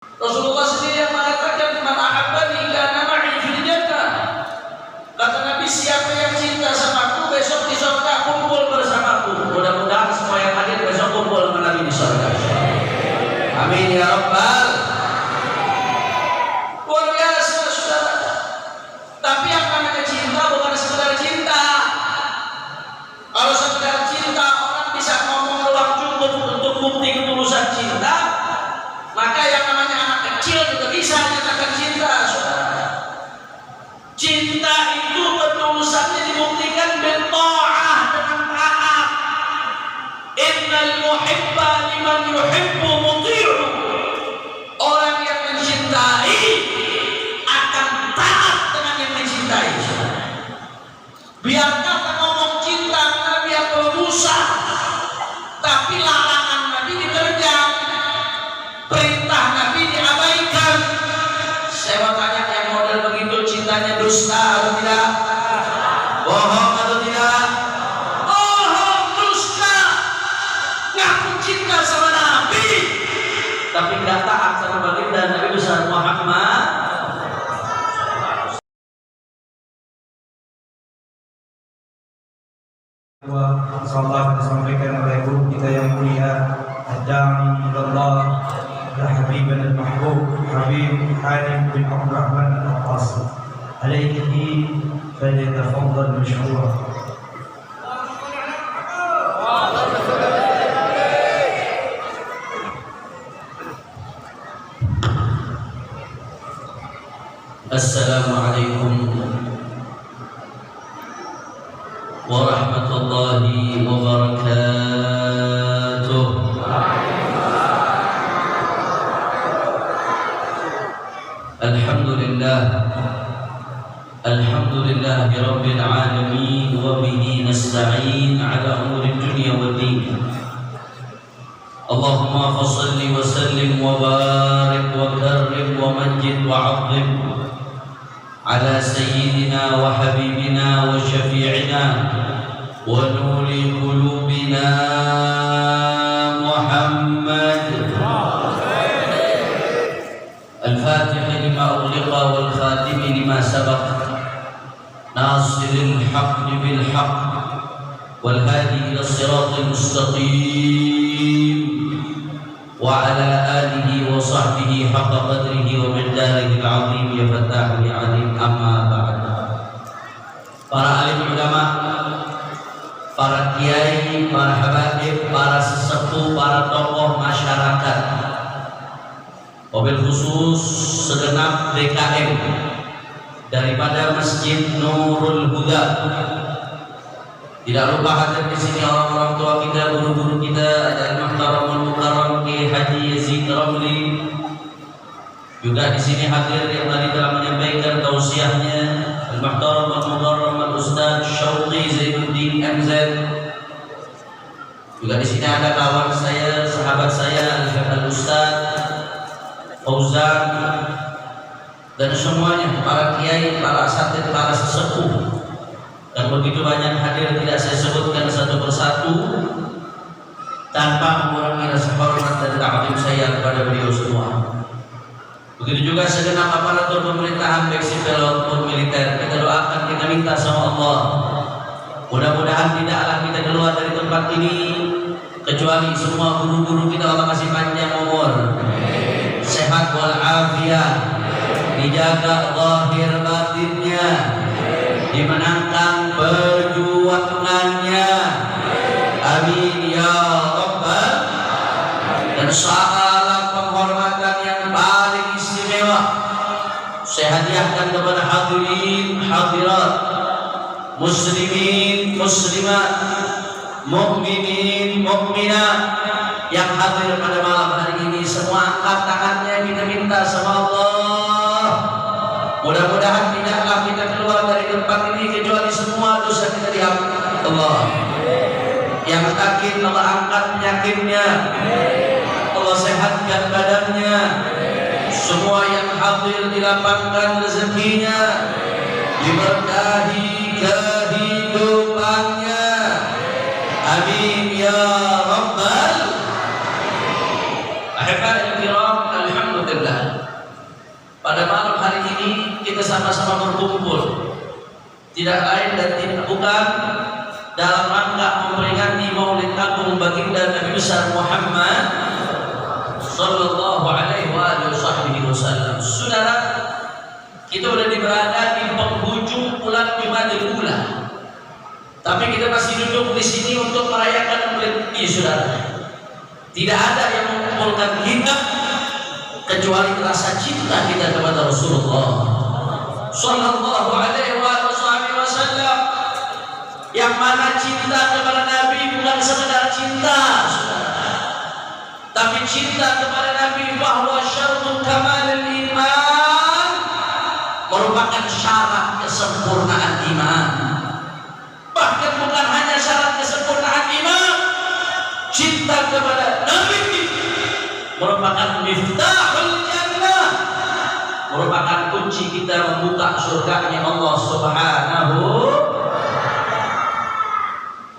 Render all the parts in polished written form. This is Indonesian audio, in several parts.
Rasulullah sendiri yang mengatakan man ahabbani kana ma'i fil jannah. Kata Nabi, siapa yang cinta sama aku besok di surga kumpul bersamaku. Mudah-mudahan semua yang hadir besok kumpul dengan Nabi di surga. Amin ya rabbal. Luar biasa saudara. Tapi yang namanya cinta bukan sekedar cinta. Kalau sekedar cinta orang bisa ngomong doang cukup untuk bukti ketulusan cinta, maka yang namanya anak kecil juga bisa menyatakan cinta, saudara. Cinta itu ketulusannya dibuktikan bil ta'ah, dengan taat. Innal muhibba liman yuhibbu muti'u. Orang yang mencintai akan taat dengan yang mencintai. Biar kata ngomong cinta Nabi atau Musa, tapi larangan Nabi diterjang, perintah Nabi diabaikan. Saya mau tanya, yang model begitu cintanya dusta atau tidak? Bohong atau tidak? Bohong, dusta. Ngaku cinta sama Nabi, tapi tidak taat sama baginda Nabi besar Muhammad. Salam disampaikan oleh guru kita yang mulia Ad-Da'i ilallah Habibana al-Mahbub Habib Hanif bin Abdurrahman al-Qasim alaihi falyatafaddal mashkura. Assalamualaikum warahmatullahi wabarakatuh. Alhamdulillah, alhamdulillahi rabbil alamin, wa bihi nasta'in ala umuri dunya wa din. Allahumma fassalli wa sallim wa barik wa karrim wa majid wa 'azzim ala sayyidina wa habibina wa syafi'ina wa nuri qulubina Muhammad al-Fatih lima ughliqa wal khatim lima sabaq nasiril haqq bil haqq wal hadi ila siratal mustaqim wa ala alihi wa sahbihi haqqa qadrihi wa miqdarihi al-'azim. Ya Fattah ya Alim, amma ba'd. Para alim ulama, para kiai, para habaib, para sesepuh, para tokoh masyarakat, wabil khusus segenap DKM daripada Masjid Nurul Huda. Tidak lupa hadir di sini orang-orang tua kita, guru-guru kita, Al-Muhtaramul Mukarram Ki Haji Yazid Ramli. Juga di sini hadir yang tadi telah menyampaikan tausiahnya Al-Muhtaramul Mukarram Al-Ustaz Syauqi Zainuddin MZ. Juga di sini ada kawan saya, sahabat saya Al-Ustaz Fauzan, dan semuanya para kiai, para asatidz, para sesepuh. Dan begitu banyak hadir, tidak saya sebutkan satu persatu tanpa mengurangi rasa hormat dan ta'zim saya kepada beliau semua. Begitu juga segenap aparatur pemerintahan baik sipil maupun militer. Kita doakan, kita minta sama Allah, mudah-mudahan tidaklah kita keluar dari tempat ini kecuali semua guru-guru kita Allah kasih panjang umur, sehat walafiat, dijaga zahir batinnya, dimenangkan perjuangannya. Amin ya rabbal. Dan segala penghormatan yang paling istimewa saya hadiahkan kepada hadirin hadirat, muslimin muslimat, mukminin mukminat yang hadir pada malam hari ini. Semua angkat tangannya, kita minta sama Allah, mudah-mudahan tidaklah kita keluar dari tempat ini kecuali semua dosa kita diampuni Allah. Yang sakit Allah angkat penyakitnya, Allah sehatkan badannya. Semua yang hadir dilapangkan rezekinya, diberkahi kehidupannya. Amin ya rabbal. Ahibba'i kiram, alhamdulillah. Tuhan, pada malam hari ini kita sama-sama berkumpul tidak lain dan tidak bukan dalam rangka memperingati Maulid Agung baginda Nabi besar Muhammad sallallahu alaihi wasallam. Saudara, kita sudah berada di penghujung bulan Jumadil Ula, tapi kita masih duduk di sini untuk merayakan Maulid ini, saudara. Tidak ada yang mengumpulkan kita kecuali rasa cinta kita kepada Rasulullah sallallahu alaihi wasallam, yang mana cinta kepada Nabi bukan sekedar cinta, saudara, tapi cinta kepada Nabi bahwa syaratul kamalil iman, merupakan syarat kesempurnaan iman. Bahkan bukan hanya syarat kesempurnaan iman, cinta kepada Nabi merupakan miftahul jannah, merupakan kunci kita membuka surganya Allah Subhanahu.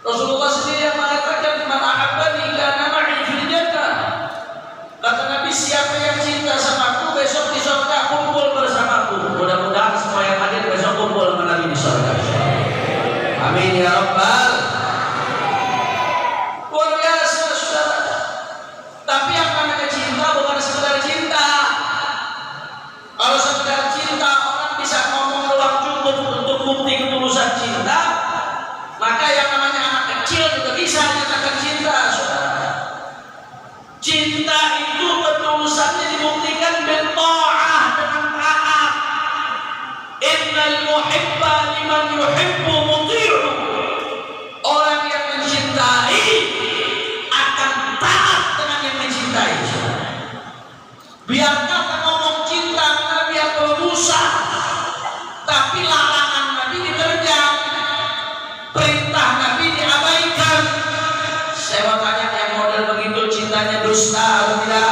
Rasulullah sendiri yang mengatakan, "Man ahabbani kana ma'i fil jannah." Kata Nabi, siapa yang cinta sama aku, besok di surga kumpul bersamaku. Mudah-mudahan semua yang hadir besok kumpul dengan Nabi di surga. Amin ya rabbal. Luar biasa, saudara. Tapi yang namanya cinta bukan sekedar cinta. Kalau sekedar cinta orang bisa ngomong doang cukup untuk bukti ketulusan cinta, maka yang namanya anak kecil juga bisa menyatakan cinta, saudara. Cinta itu ketulusannya dibuktikan bil ta'ah, dengan taat. Innal muhibba liman yuhibbu muti'u. Orang yang mencintai akan taat dengan yang mencintai. Biar kata ngomong cinta Nabi atau Musa, tapi larangan Nabi diterjang, perintah Nabi diabaikan. Saya mau tanya, yang model begitu cintanya dusta atau tidak?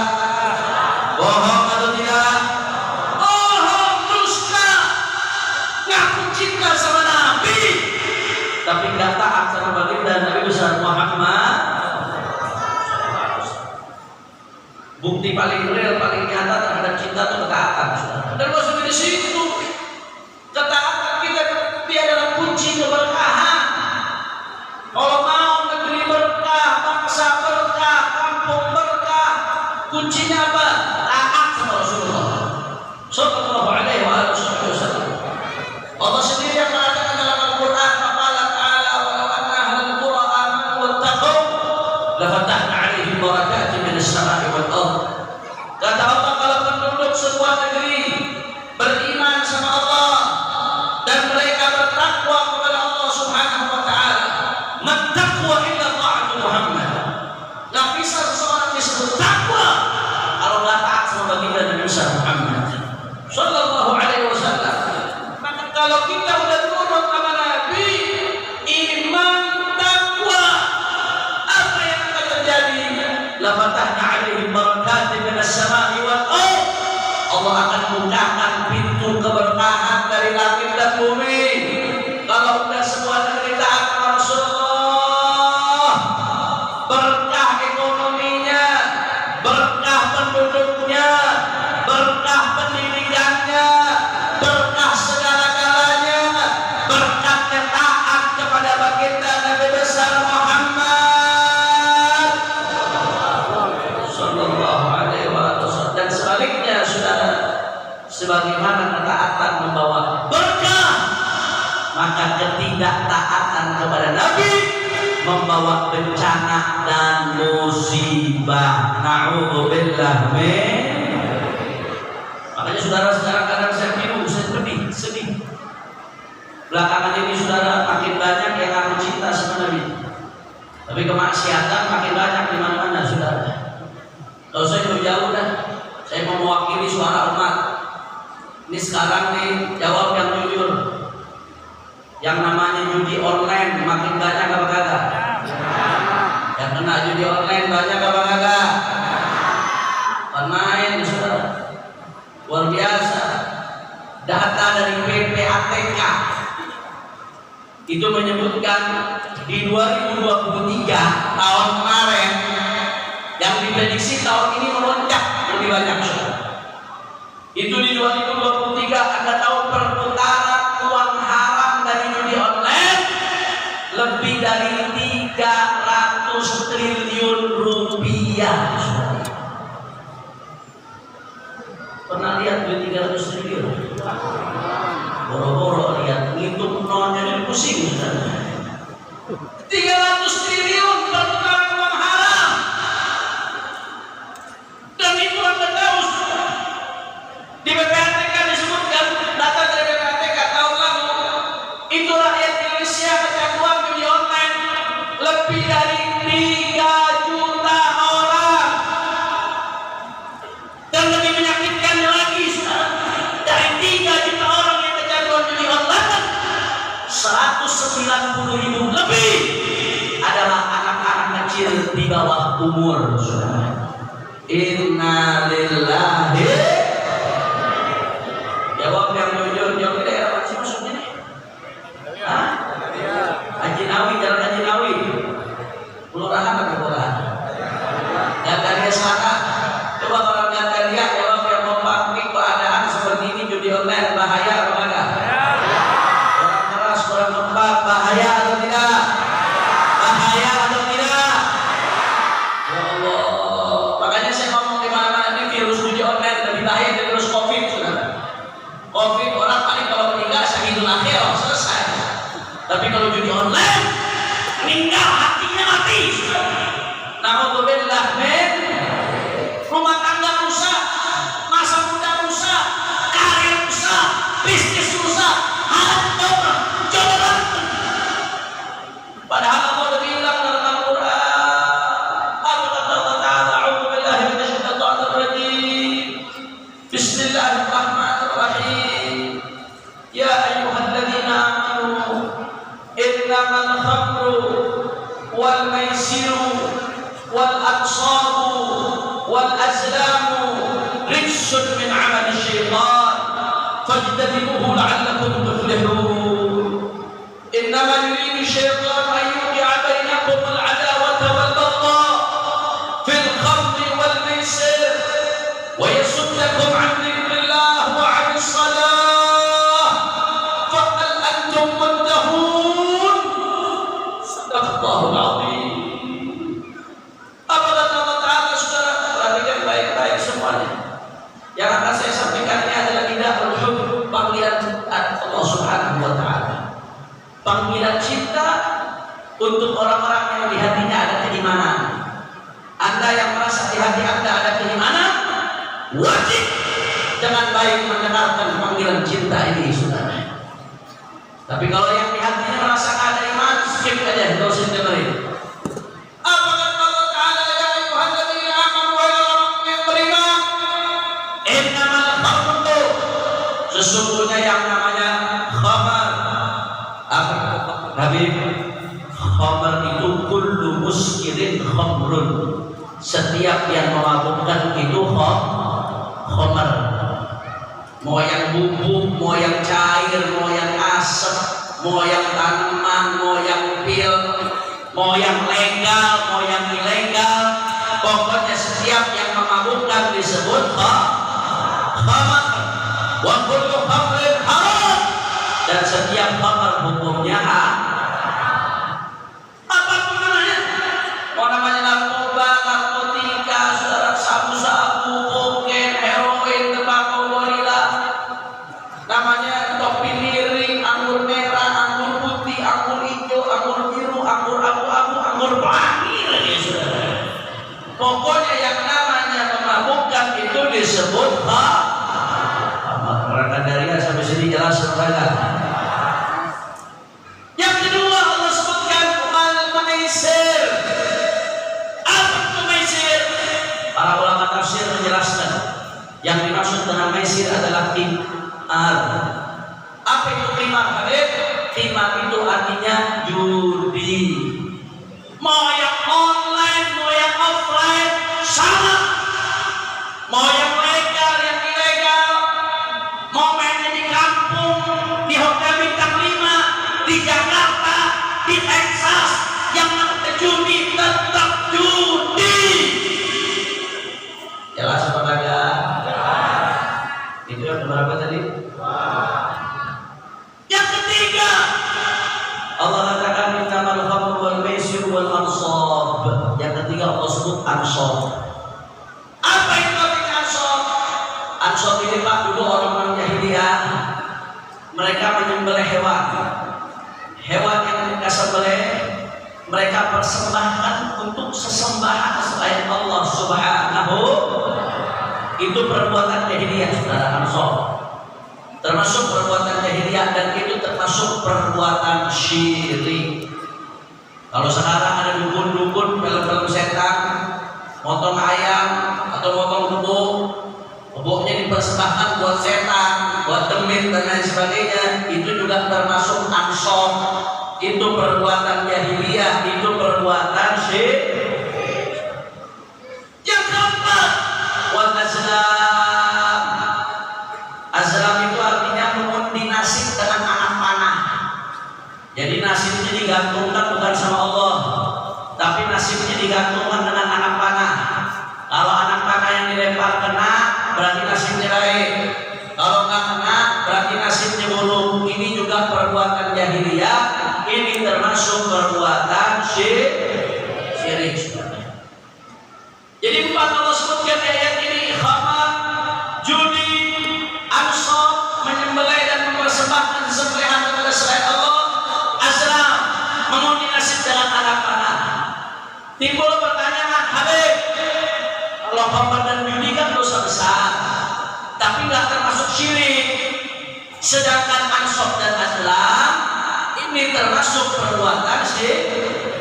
Bohong atau tidak? Bohong, dusta. Ngaku cinta sama Nabi, tapi nggak taat sama baginda Nabi besar Muhammad. Bukti paling real, paling nyata terhadap cinta itu ketaatan. Dan masuk di situ, ketaatan kita dia adalah kunci keberkahan. Kalau mau negeri berkah, bangsa berkah, kampung berkah, kuncinya apa? Taat sama Rasulullah sallallahu alaihi wasallam. Allah sendiri yang mengatakan dalam Al-Quran, "Qala ta'ala wa law anna ahlal qura amanu wattaqu lafatahna 'alaihim barakatin minas sama'i wal ardh." Kata Allah, kalau penduduk sebuah negeri beriman sama Allah dan mereka bertakwa kepada Allah Subhanahu wa taala, man taqwa illa ta'atu Muhammad. Enggak bisa seseorang disebut takwa kalau enggak taat sama baginda Nabi Muhammad sallallahu alaihi wasallam. Maka kalau kita udah turun sama Nabi, iman, takwa, apa yang akan terjadi? La fatahna 'alaihim barakatin minas sama'i wal ardh. Allah akan bukakan pintu keberkahan dari langit dan bumi. Kalau udah sebuah negeri taat kepada Rasulullah, berkah ekonominya, berkah penduduknya, berkah pendidikannya, berkah segala-galanya, berkatnya taat kepada baginda Nabi besar Muhammad sallallahu alaihi wasallam. Dan sebaliknya, saudara, sebagaimana ketaatan membawa berkah, maka ketidaktaatan kepada Nabi membawa bencana dan musibah. Na'udzubillah min. Makanya saudara, sekarang kadang saya bingung, saya sedih. Belakangan ini saudara, makin banyak yang aku cinta sama Nabi, tapi kemaksiatan makin banyak di mana-mana, saudara. Kalau saya jauh dah, saya mau mewakili suara umat. Ini sekarang nih, jawab yang jujur. Yang namanya judi online makin banyak apa kagak? Yang kena judi online banyak apa kagak? Pemain, saudara. Luar biasa. Data dari PPATK itu menyebutkan di 2023 tahun kemarin, yang diprediksi tahun ini melonjak lebih banyak, saudara. 2023 Anda tahu perputaran uang haram dari judi online lebih dari 300 triliun rupiah. Pernah lihat duit 300 triliun? Boro-boro lihat, ngitung nolnya jadi pusing. 300 triliun perputaran uang haram. Dan itu Anda tahu, di PPATK disebutkan data dari PPATK tahun lalu itu rakyat Indonesia kecanduan judi online lebih dari 3 juta orang. Dan lebih menyakitkannya lagi, dari 3 juta orang yang kecanduan judi online, 190.000 lebih adalah anak-anak kecil di bawah umur. Innalillahi. Jawab yang jujur, jawab di daerah mana sih maksudnya nih? Hah? Haji Nawi, jalan Haji Nawi. Kelurahan atau kelurahan? Gandaria Selatan. Coba kalau Gandaria jawab yang memahami keadaan seperti ini judi online bahaya atau enggak? Orang keras, orang lembab, bahaya atau tidak? Bahaya atau tidak? Ya Allah. Makanya saya ngomong di mana-mana ini virus judi online lebih bahaya dari virus COVID, saudara. COVID orang paling kalau meninggal syahidul akhir, selesai. Tapi kalau judi online meninggal hatinya mati. Na'udzubillah min, rumah tangga rusak, masa muda rusak, karir rusak, bisnis rusak, hancur, coba. Padahal Allah sudah bilang dalam Al-Quran, apa kata Allah Ta'ala, a'udzubillahi minasyaitonir rajim. Bismillahirrahmanirrahim. Ya ayyuhalladzina amanu innamal khamru wal maisiru wal ansabu wal azlamu rijsun min 'amali syaitan fajtanibuhu la'allakum tuflihun. Innama yuridu syaitan an yuqi'a bainakum al-'adawata wal baghdha fil khamri wal maisir wa yasuddakum 'an dzikrillah wa 'anis shalah fa hal antum muntahun. Sadaqallahul 'azim. Apa kata Allah Ta'ala, saudara? Perhatikan baik-baik semuanya. Yang akan saya sampaikan ini adalah nida'ul hubb, panggilan Allah Subhanahu wa Ta'ala. Panggilan cinta untuk orang-orang yang di hatinya ada keimanan. Anda yang merasa di hati Anda ada keimanan, wajib dengan baik mendengarkan panggilan cinta ini, saudara. Tapi kalau yang di hatinya merasa ada iman, skip aja, tidak usah dengerin. Apa kata Allah Ta'ala, ya ayyuhalladzina amanu, wahai orang yang beriman, innamal khamru, sesungguhnya yang namanya khamar. Apa kata Habib? Khamar itu kullu muskirin khamrun. Setiap yang memabukkan itu khamar. Mau yang bubuk, mau yang cair, mau yang asap, mau yang tanaman, mau yang pil, mau yang legal, mau yang ilegal, pokoknya setiap yang memabukkan disebut khamar. Wa kullu khamrin haram, dan setiap khamar hukumnya haram. Apapun namanya, mau namanya narkoba, narkotika, saudara, sabu-sabu, kokain, heroin, tembakau, gorila, namanya topi miring, anggur merah, anggur putih, anggur hijau, anggur biru, anggur abu-abu, anggur pelangi lagi, saudara. Pokoknya yang namanya memabukkan itu disebut Orang Gandaria sampai sini jelas saudara. Yang kedua Allah sebutkan al-maisir. Apa itu maisir? Para ulama tafsir menjelaskan yang dimaksud dengan maisir adalah qimar. Apa itu qimar? Qimar itu artinya judi. Mau yang online, mau yang offline, sama. Mau yang legal, yang ilegal, mau mainnya di kampung, di hotel bintang 5, di Jakarta, di Texas, yang namanya judi tetap judi. Jelas apa kagak? Itu yang berapa tadi? Yang ketiga, Allah katakan innamal khamru wal maisir wal ansab. Yang ketiga Allah sebut ansab. Apa itu artinya ansab? Ansab ini Pak, dulu orang-orang jahiliyah mereka menyembelih hewan. Hewan yang mereka sembelih mereka persembahkan untuk sesembahan selain Allah Subhanahu. Itu perbuatan jahiliyah, saudara, ansab. Termasuk perbuatan jahiliyah dan itu termasuk perbuatan syirik. Kalau sekarang ada dukun-dukun film-film setan, motong ayam atau motong kebo, kebonya dipersembahkan buat setan, buat demit dan lain sebagainya, itu juga termasuk ansab. Itu perbuatan jahiliyah, itu perbuatan syirik. Yang keempat, wal azlam. Azlam itu artinya mengundi nasib dengan anak panah. Jadi nasibnya digantungkan bukan sama Allah, tapi nasibnya digantungkan dengan anak panah. Kalau anak panah yang dilempar kena, berarti nasibnya baik. Kalau nggak kena, berarti nasibnya buruk. Ini juga perbuatan jahiliyah. Ini termasuk perbuatan syirik. Jadi empat Allah sebutkan ayat ini: khamar, judi, ansab, menyembelih dan mempersembahkan sembelihan kepada selain Allah, azlam, mengundi nasib dengan anak panah. Timbul pertanyaan, Habib, kalau khamar dan judi kan dosa besar, tapi nggak termasuk syirik. Sedangkan ansab dan azlam ini termasuk perbuatan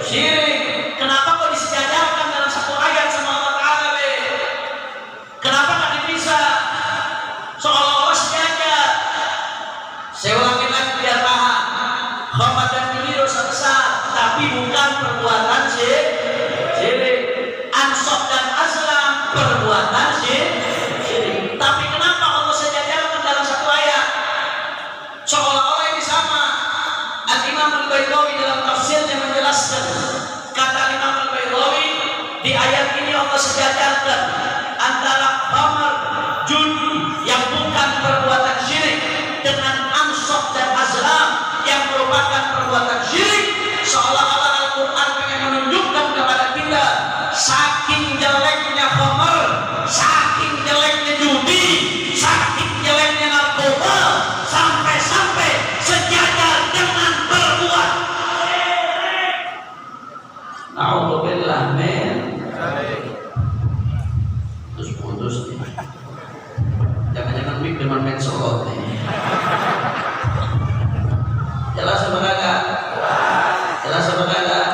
syirik. Kenapa kok disejajarkan dalam satu ayat sama Allah Ta'ala? Kenapa nggak dipisah? Seolah-olah sejajar. Saya ulangi lagi biar paham. Khamar dan judi dosa besar, tapi bukan perbuatan syirik. Ansab dan azlam perbuatan syirik. Tapi kenapa Allah sejajarkan dalam satu ayat? Seolah-olah ini sama. Al-Imam Al-Baydawi dalam tafsirnya menjelaskan, kata Imam Al-Baydawi, di ayat ini Allah sejajarkan antara khamar, judi yang bukan perbuatan syirik dengan ansab dan azlam yang merupakan perbuatan syirik. Seolah-olah Al-Quran ingin menunjukkan kepada kita saking jeleknya khamar, saking jeleknya judi, saking jeleknya narkoba, sampai-sampai sejajar dengan berbuat syirik. Na'udzubillah min. Terus putus nih. Jangan-jangan mik dengan mensolot nih. Jelas apa kagak? Jelas apa kagak?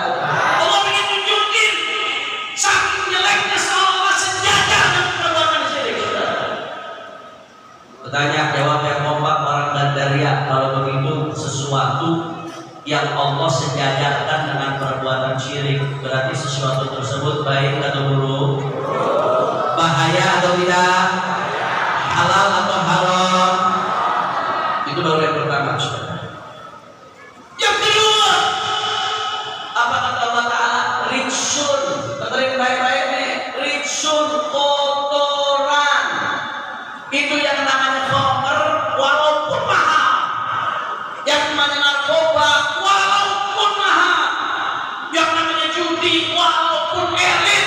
Allah ingin tunjukin saking jeleknya seolah sejajar dengan perbuatan syirik. Bertanya, jawab yang kompak orang Gandaria. Kalau begitu sesuatu yang Allah sejajarkan dengan perbuatan syirik, berarti sesuatu tersebut baik atau buruk? Bahaya atau tidak? Halal atau haram? Itu baru yang pertama. Yang kedua, apa kata Allah Ta'ala? Rijsun. Dengerin baik-baik nih. Rijsun, kotoran. Itu yang namanya khamar walaupun mahal. Yang namanya narkoba walaupun mahal. Yang namanya judi walaupun elit,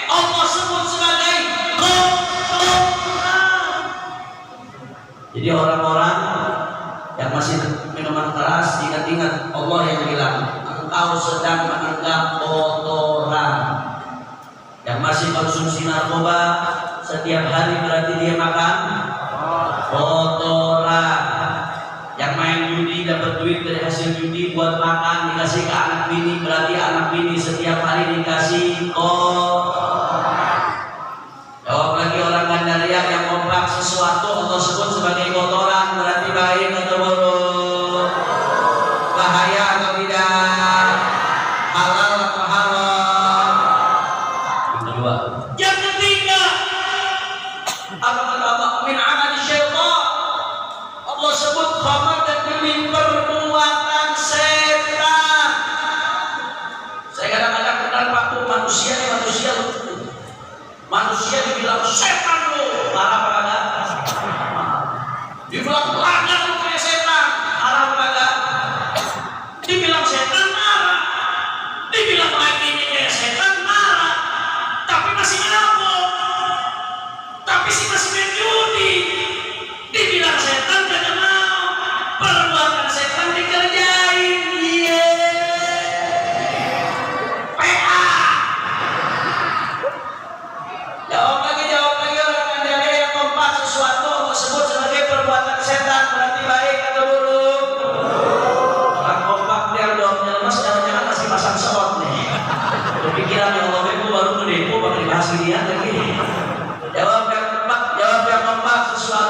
Allah sebut sebagai kotoran. Jadi orang-orang yang masih minuman keras, ingat-ingat Allah yang bilang, engkau sedang menganggap kotoran. Yang masih konsumsi narkoba setiap hari berarti dia makan kotoran. Yang main judi dapat duit dari hasil judi buat makan, dikasih ke anak bini, berarti anak bini setiap hari dikasih kotoran. Jawab lagi orang Gandaria yang kompak, sesuatu Allah sebut sebagai kotoran, berarti baik atau buruk? Bahaya atau tidak? Halal atau haram? Yang kedua. Yang ketiga, apa kata Allah? Min amali syaitan. Allah sebut khamar dan judi perbuatan setan. Saya kadang-kadang kenal waktu manusia dibilang setan lu, marah apa kagak?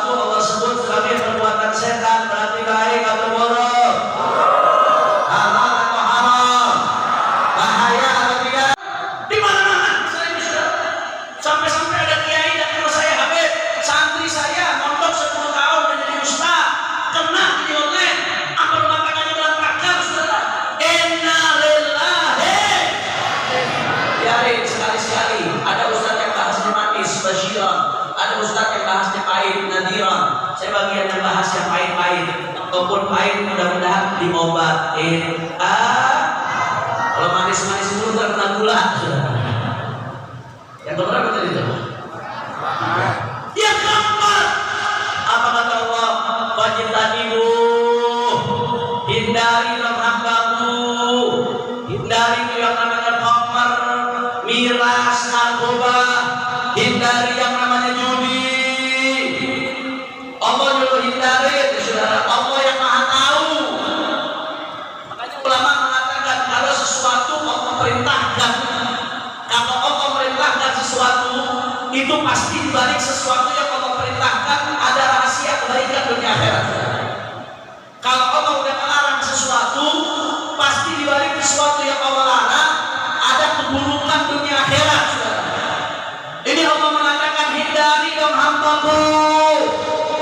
sesuatu Allah sebut sebagai perbuatan setan, berarti baik atau buruk? Halal atau haram? Bahaya atau tidak? Di mana-mana serius ya. Sampai-sampai ada kiai dan kalau saya Habib, santri saya mondok 10 tahun menjadi ustaz, kena di online, apa rumah tangganya berantakan, saudara? Inna lillahi. Biarin sekali-sekali. Ada ustaz yang bahasnya manis, basyiran. Ada ustaz yang bahasnya pahit, nadiran. Saya bagian yang bahas yang pahit-pahit. Ataupun pahit mudah-mudahan diobatin. Kalau manis-manis dulu terkena gula, saudara. Yang keberapa tadi itu? Yang keempat, apa kata Allah? Wajib tadimu, hindari hambamu, hindari itu yang namanya khamar, miras, narkoba, hindari yang namanya judi. Allah juga hindari, saudara. Allah yang maha tahu. Makanya ulama mengatakan kalau sesuatu Allah perintahkan, kalau Allah merintahkan sesuatu, itu pasti dibalik sesuatu yang Allah perintahkan ada rahasia kebaikan dunia akhirat. Kalau Allah udah melarang sesuatu, pasti dibalik sesuatu yang Allah larang ada keburukan dunia akhirat. Ini Allah mengatakan hindari dong hambaku,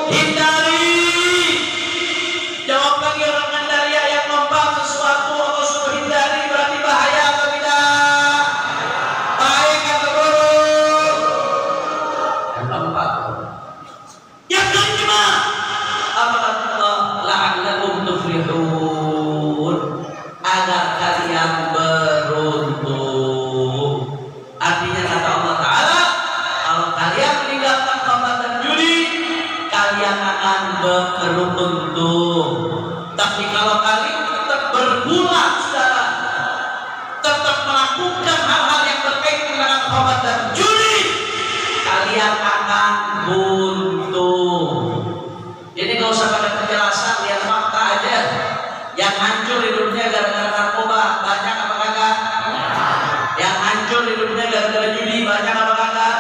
hindari. Jawab lagi orang Gandaria yang membahas sesuatu Allah suruh hindari, berarti bahaya atau tidak? Baik atau buruk? Yang keempat. Yang kelima, apa kata Allah? La'allakum tuflihun, agar kalian beruntung. Artinya kata Allah Ta'ala, kalau kalian meninggalkan khamar dan judi, kalian akan beruntung. Tapi kalau kalian tetap berbulat, saudara, tetap melakukan hal-hal yang berkaitan dengan khamar dan judi, kalian akan buntung. Jadi nggak usah pada penjelasan, lihat fakta aja. Yang hancur hidupnya gara-gara narkoba banyak apa kagak? Yang hancur hidupnya gara-gara judi banyak apa kagak?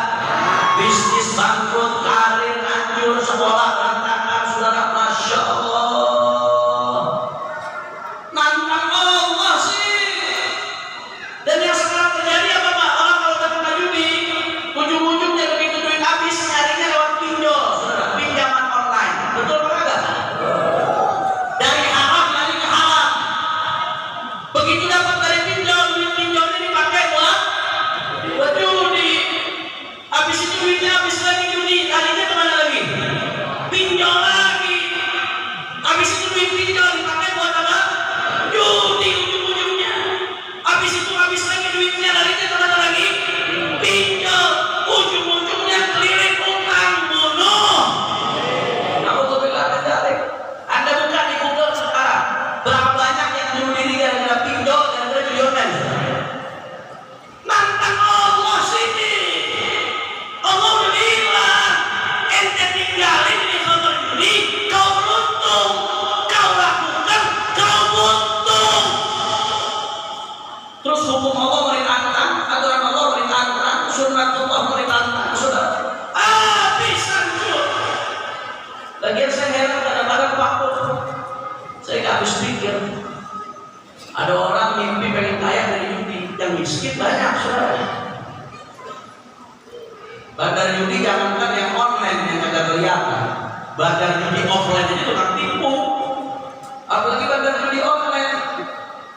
Bisnis bangkrut, karir hancur, sekolah berantakan, saudara. Masya Allah, nantang Allah sih. Dan yang sekarang terjadi apa Pak? Orang kalau terkena judi, ujung-ujungnya begitu duit habis nyarinya lewat pinjol, saudara. Pinjaman online, betul apa kagak? Dari haram lari ke haram. Begitu dapat dari pinjol, duit pinjolnya dipakai buat judi. Habis itu duitnya habis lagi judi, larinya kemana lagi? Pinjol lagi. Habis itu duit pinjol dipakai buat apa? Judi ujung-ujungnya. Habis itu habis lagi duitnya, larinya kemana lagi? Pinjol. Ujung-ujungnya keliling utang bunuh. Alhamdulillah dari. Anda buka di Google sekarang, berapa banyak yang bunuh diri gara-gara pinjol, gara-gara judi online. Nantang Allah sini. Allah udah bilang, ente tinggalin di khamar judi, kau beruntung. Kau lakukan, kau buntung. Terus hukum Allah merintahkan, aturan Allah merintahkan, sunnatullah merintahkan, saudara. Habis hancur. Lagian saya heran kadang-kadang waktu saya nggak habis pikir. Ada orang mimpi pengen kaya dari judi, yang miskin banyak, saudara. Bandar judi jangankan yang online yang agak kelihatan, bandar judi offline aja tukang tipu. Apalagi bandar judi online.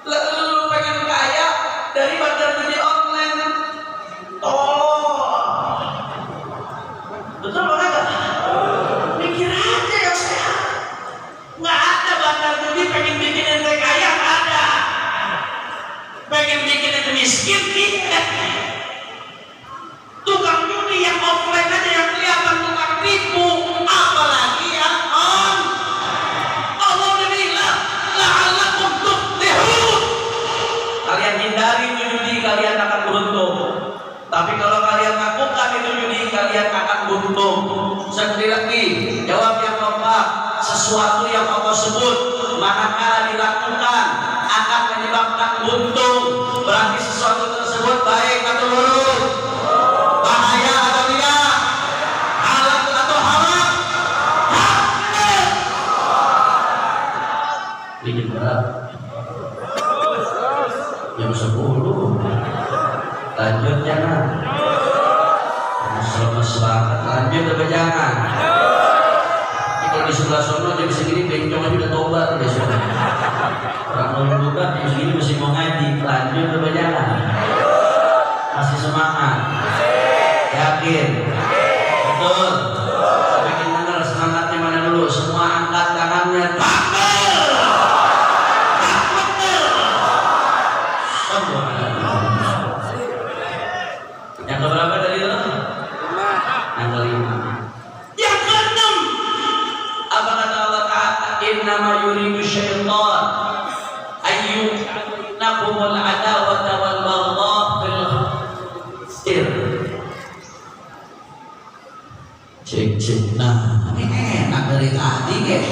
Lu pengen kaya dari bandar judi online, tolong. Betul banget. Mikir aja yang sehat. Nggak ada bandar judi pengen bikin ente kaya, nggak ada. Pengen bikin ente miskin, tidak. Tukang judi yang offline aja yang kelihatan tukang tipu, apalagi yang on. Allah udah bilang, la'allakum tuflihun. Kalian hindari judi, kalian akan beruntung. Tapi kalau kalian lakukan itu judi, kalian akan buntung. Sekali lagi, jawab yang keempat, sesuatu yang Allah sebut manakala dilakukan akan menyebabkan buntung, berarti sesuatu tersebut baik atau buruk, bahaya atau tidak, halal atau haram. sebelah sono jam segini bencong aja udah tobat besok. Orang belum tobat jam segini masih mau ngaji, lanjut ke jalan. Masih semangat. Yakin? Betul. Tapi kita dengar semangatnya mana dulu? Semua angkat tangannya. Takbir! Yang keberapa tadi itu? Yang kelima. Yang keenam. Apa kata Allah Ta'ala? Innama yuridu syaitan ayyunakumul adawata wal baghdha fil sir. Cek nah, enak dari tadi guys.